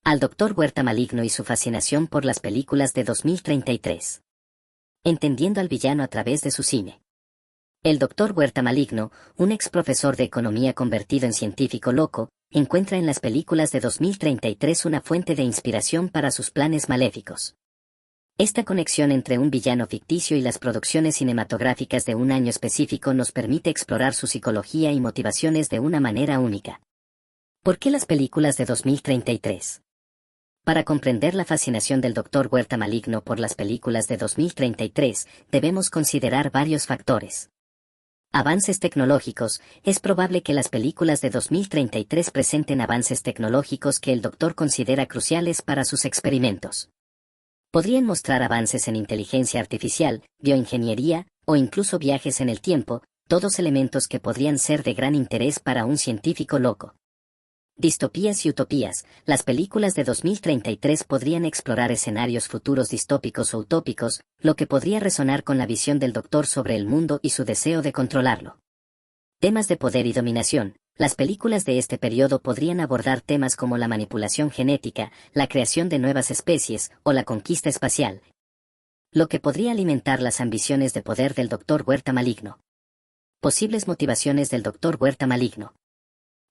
Al Dr. Huerta Maligno y su fascinación por las películas de 2033. Entendiendo al villano a través de su cine. El Dr. Huerta Maligno, un ex profesor de economía convertido en científico loco, encuentra en las películas de 2033 una fuente de inspiración para sus planes maléficos. Esta conexión entre un villano ficticio y las producciones cinematográficas de un año específico nos permite explorar su psicología y motivaciones de una manera única. ¿Por qué las películas de 2033? Para comprender la fascinación del Dr. Huerta Maligno por las películas de 2033, debemos considerar varios factores. Avances tecnológicos. Es probable que las películas de 2033 presenten avances tecnológicos que el doctor considera cruciales para sus experimentos. Podrían mostrar avances en inteligencia artificial, bioingeniería, o incluso viajes en el tiempo, todos elementos que podrían ser de gran interés para un científico loco. Distopías y utopías. Las películas de 2033 podrían explorar escenarios futuros distópicos o utópicos, lo que podría resonar con la visión del doctor sobre el mundo y su deseo de controlarlo. Temas de poder y dominación. Las películas de este periodo podrían abordar temas como la manipulación genética, la creación de nuevas especies o la conquista espacial, lo que podría alimentar las ambiciones de poder del Dr. Huerta Maligno. Posibles motivaciones del Dr. Huerta Maligno.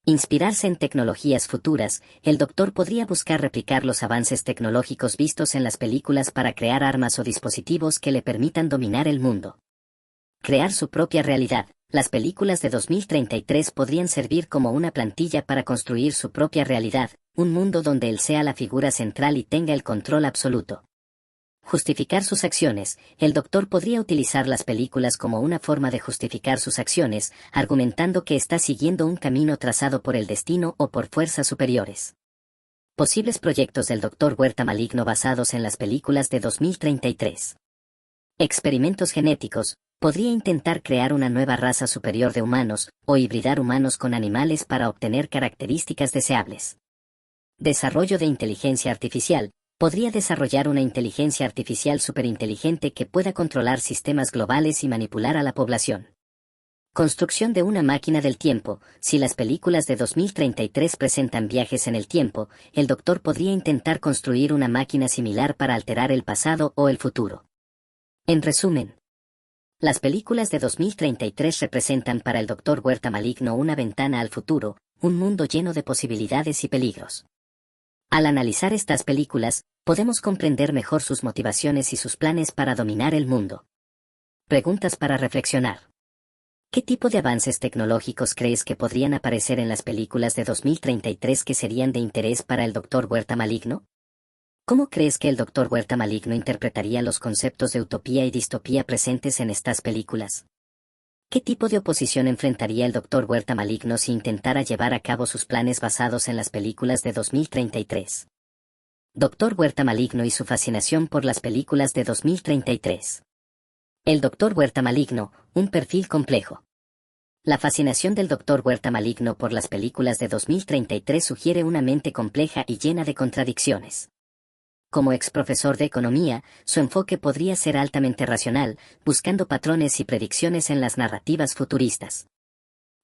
Inspirarse en tecnologías futuras. El doctor podría buscar replicar los avances tecnológicos vistos en las películas para crear armas o dispositivos que le permitan dominar el mundo. Crear su propia realidad. Las películas de 2033 podrían servir como una plantilla para construir su propia realidad, un mundo donde él sea la figura central y tenga el control absoluto. Justificar sus acciones. El doctor podría utilizar las películas como una forma de justificar sus acciones, argumentando que está siguiendo un camino trazado por el destino o por fuerzas superiores. Posibles proyectos del Dr. Huerta Maligno basados en las películas de 2033. Experimentos genéticos. Podría intentar crear una nueva raza superior de humanos, o hibridar humanos con animales para obtener características deseables. Desarrollo de inteligencia artificial. Podría desarrollar una inteligencia artificial superinteligente que pueda controlar sistemas globales y manipular a la población. Construcción de una máquina del tiempo. Si las películas de 2033 presentan viajes en el tiempo, el doctor podría intentar construir una máquina similar para alterar el pasado o el futuro. En resumen, las películas de 2033 representan para el Dr. Huerta Maligno una ventana al futuro, un mundo lleno de posibilidades y peligros. Al analizar estas películas, podemos comprender mejor sus motivaciones y sus planes para dominar el mundo. Preguntas para reflexionar. ¿Qué tipo de avances tecnológicos crees que podrían aparecer en las películas de 2033 que serían de interés para el Dr. Huerta Maligno? ¿Cómo crees que el Dr. Huerta Maligno interpretaría los conceptos de utopía y distopía presentes en estas películas? ¿Qué tipo de oposición enfrentaría el Dr. Huerta Maligno si intentara llevar a cabo sus planes basados en las películas de 2033? Dr. Huerta Maligno y su fascinación por las películas de 2033. El Dr. Huerta Maligno, un perfil complejo. La fascinación del Dr. Huerta Maligno por las películas de 2033 sugiere una mente compleja y llena de contradicciones. Como ex profesor de economía, su enfoque podría ser altamente racional, buscando patrones y predicciones en las narrativas futuristas.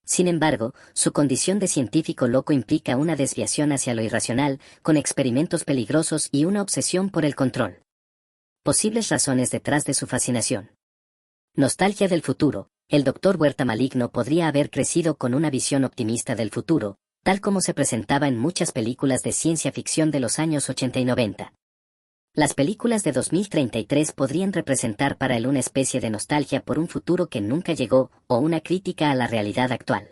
Sin embargo, su condición de científico loco implica una desviación hacia lo irracional, con experimentos peligrosos y una obsesión por el control. Posibles razones detrás de su fascinación. Nostalgia del futuro. El Dr. Huerta Maligno podría haber crecido con una visión optimista del futuro, tal como se presentaba en muchas películas de ciencia ficción de los años 80 y 90. Las películas de 2033 podrían representar para él una especie de nostalgia por un futuro que nunca llegó, o una crítica a la realidad actual.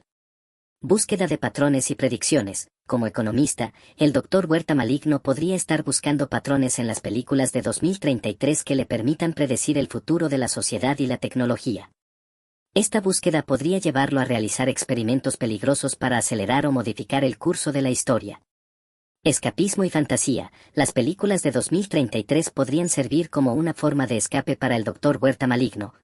Búsqueda de patrones y predicciones. Como economista, el Dr. Huerta Maligno podría estar buscando patrones en las películas de 2033 que le permitan predecir el futuro de la sociedad y la tecnología. Esta búsqueda podría llevarlo a realizar experimentos peligrosos para acelerar o modificar el curso de la historia. Escapismo y fantasía. Las películas de 2033 podrían servir como una forma de escape para el Dr. Huerta Maligno,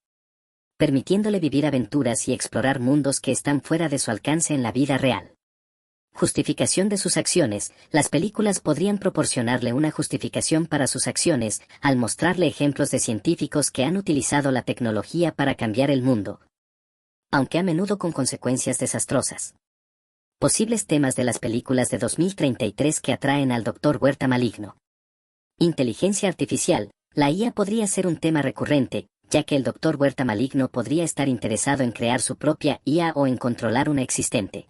permitiéndole vivir aventuras y explorar mundos que están fuera de su alcance en la vida real. Justificación de sus acciones. Las películas podrían proporcionarle una justificación para sus acciones, al mostrarle ejemplos de científicos que han utilizado la tecnología para cambiar el mundo, aunque a menudo con consecuencias desastrosas. Posibles temas de las películas de 2033 que atraen al Dr. Huerta Maligno. Inteligencia artificial. La IA podría ser un tema recurrente, ya que el Dr. Huerta Maligno podría estar interesado en crear su propia IA o en controlar una existente.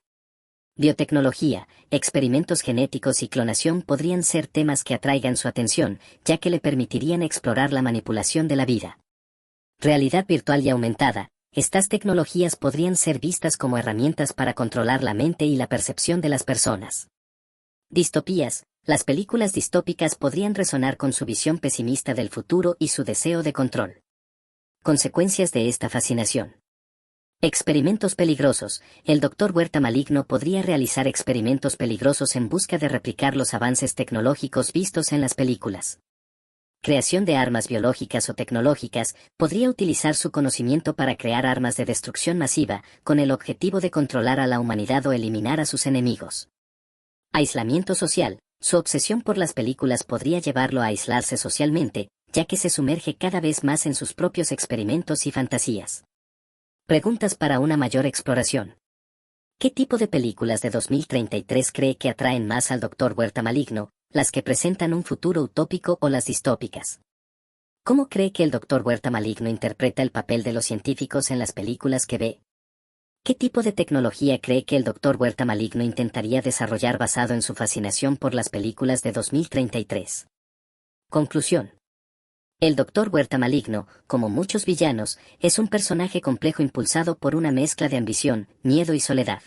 Biotecnología, experimentos genéticos y clonación podrían ser temas que atraigan su atención, ya que le permitirían explorar la manipulación de la vida. Realidad virtual y aumentada. Estas tecnologías podrían ser vistas como herramientas para controlar la mente y la percepción de las personas. Distopías. Las películas distópicas podrían resonar con su visión pesimista del futuro y su deseo de control. Consecuencias de esta fascinación. Experimentos peligrosos. El Dr. Huerta Maligno podría realizar experimentos peligrosos en busca de replicar los avances tecnológicos vistos en las películas. Creación de armas biológicas o tecnológicas. Podría utilizar su conocimiento para crear armas de destrucción masiva, con el objetivo de controlar a la humanidad o eliminar a sus enemigos. Aislamiento social. Su obsesión por las películas podría llevarlo a aislarse socialmente, ya que se sumerge cada vez más en sus propios experimentos y fantasías. Preguntas para una mayor exploración. ¿Qué tipo de películas de 2033 cree que atraen más al Dr. Huerta Maligno, las que presentan un futuro utópico o las distópicas? ¿Cómo cree que el Dr. Huerta Maligno interpreta el papel de los científicos en las películas que ve? ¿Qué tipo de tecnología cree que el Dr. Huerta Maligno intentaría desarrollar basado en su fascinación por las películas de 2033? Conclusión. El Dr. Huerta Maligno, como muchos villanos, es un personaje complejo impulsado por una mezcla de ambición, miedo y soledad.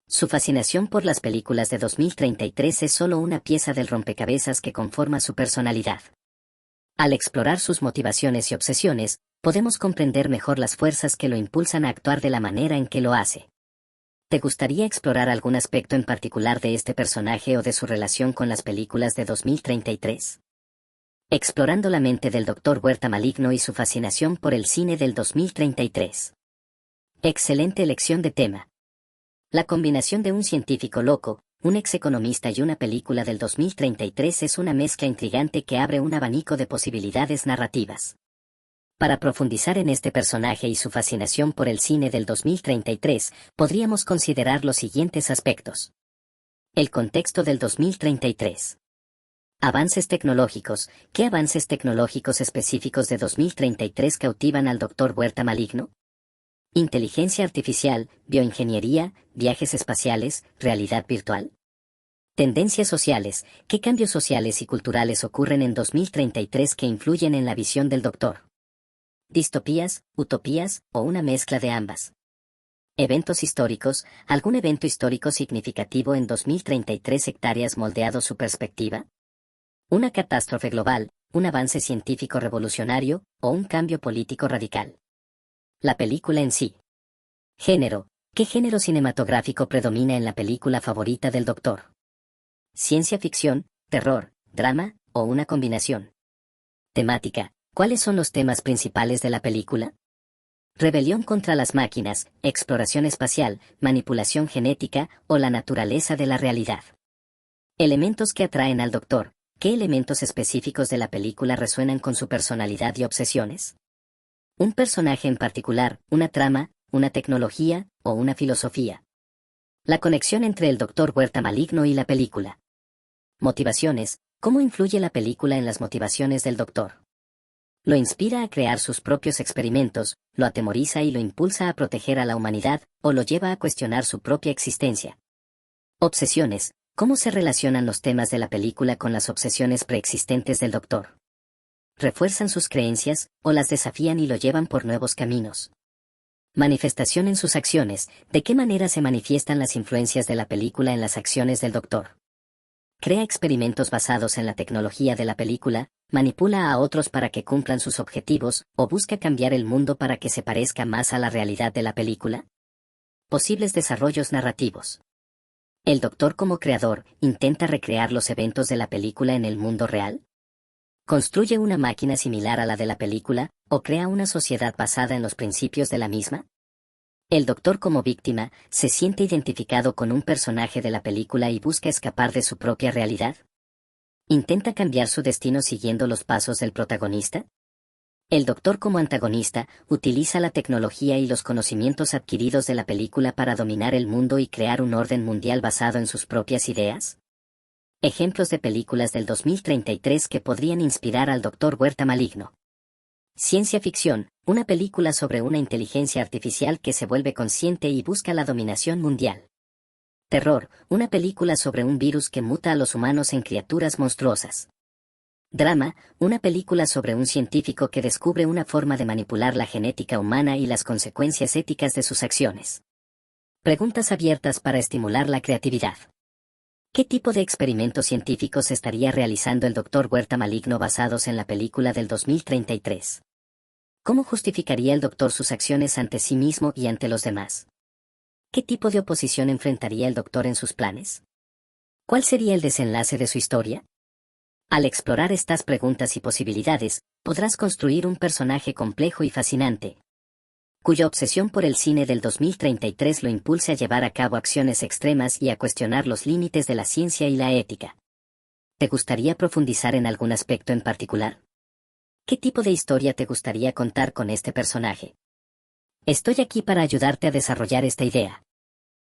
Su fascinación por las películas de 2033 es solo una pieza del rompecabezas que conforma su personalidad. Al explorar sus motivaciones y obsesiones, podemos comprender mejor las fuerzas que lo impulsan a actuar de la manera en que lo hace. ¿Te gustaría explorar algún aspecto en particular de este personaje o de su relación con las películas de 2033? Explorando la mente del Dr. Huerta Maligno y su fascinación por el cine del 2033. Excelente elección de tema. La combinación de un científico loco, un ex-economista y una película del 2033 es una mezcla intrigante que abre un abanico de posibilidades narrativas. Para profundizar en este personaje y su fascinación por el cine del 2033, podríamos considerar los siguientes aspectos. El contexto del 2033. Avances tecnológicos. ¿Qué avances tecnológicos específicos de 2033 cautivan al Dr. Huerta Maligno? Inteligencia artificial, bioingeniería, viajes espaciales, realidad virtual. Tendencias sociales. ¿Qué cambios sociales y culturales ocurren en 2033 que influyen en la visión del Doctor? Distopías, utopías, o una mezcla de ambas. Eventos históricos. ¿Algún evento histórico significativo en 2033 hectáreas moldeado su perspectiva? Una catástrofe global, un avance científico revolucionario, o un cambio político radical. La película en sí. Género. ¿Qué género cinematográfico predomina en la película favorita del Doctor? Ciencia ficción, terror, drama, o una combinación. Temática. ¿Cuáles son los temas principales de la película? Rebelión contra las máquinas, exploración espacial, manipulación genética, o la naturaleza de la realidad. Elementos que atraen al Doctor. ¿Qué elementos específicos de la película resuenan con su personalidad y obsesiones? Un personaje en particular, una trama, una tecnología, o una filosofía. La conexión entre el Dr. Huerta Maligno y la película. Motivaciones. ¿Cómo influye la película en las motivaciones del Doctor? Lo inspira a crear sus propios experimentos, lo atemoriza y lo impulsa a proteger a la humanidad, o lo lleva a cuestionar su propia existencia. Obsesiones. ¿Cómo se relacionan los temas de la película con las obsesiones preexistentes del Doctor? ¿Refuerzan sus creencias, o las desafían y lo llevan por nuevos caminos? Manifestación en sus acciones. ¿De qué manera se manifiestan las influencias de la película en las acciones del Doctor? Crea experimentos basados en la tecnología de la película, manipula a otros para que cumplan sus objetivos, o busca cambiar el mundo para que se parezca más a la realidad de la película. Posibles desarrollos narrativos. ¿El Doctor como creador intenta recrear los eventos de la película en el mundo real? ¿Construye una máquina similar a la de la película, o crea una sociedad basada en los principios de la misma? El Doctor como víctima, ¿se siente identificado con un personaje de la película y busca escapar de su propia realidad? ¿Intenta cambiar su destino siguiendo los pasos del protagonista? El Doctor como antagonista, utiliza la tecnología y los conocimientos adquiridos de la película para dominar el mundo y crear un orden mundial basado en sus propias ideas. Ejemplos de películas del 2033 que podrían inspirar al Doctor Huerta maligno. Ciencia ficción, una película sobre una inteligencia artificial que se vuelve consciente y busca la dominación mundial. Terror, una película sobre un virus que muta a los humanos en criaturas monstruosas. Drama, una película sobre un científico que descubre una forma de manipular la genética humana y las consecuencias éticas de sus acciones. Preguntas abiertas para estimular la creatividad. ¿Qué tipo de experimentos científicos estaría realizando el Doctor Huerta maligno basados en la película del 2033? ¿Cómo justificaría el Doctor sus acciones ante sí mismo y ante los demás? ¿Qué tipo de oposición enfrentaría el Doctor en sus planes? ¿Cuál sería el desenlace de su historia? Al explorar estas preguntas y posibilidades, podrás construir un personaje complejo y fascinante, cuya obsesión por el cine del 2033 lo impulse a llevar a cabo acciones extremas y a cuestionar los límites de la ciencia y la ética. ¿Te gustaría profundizar en algún aspecto en particular? ¿Qué tipo de historia te gustaría contar con este personaje? Estoy aquí para ayudarte a desarrollar esta idea.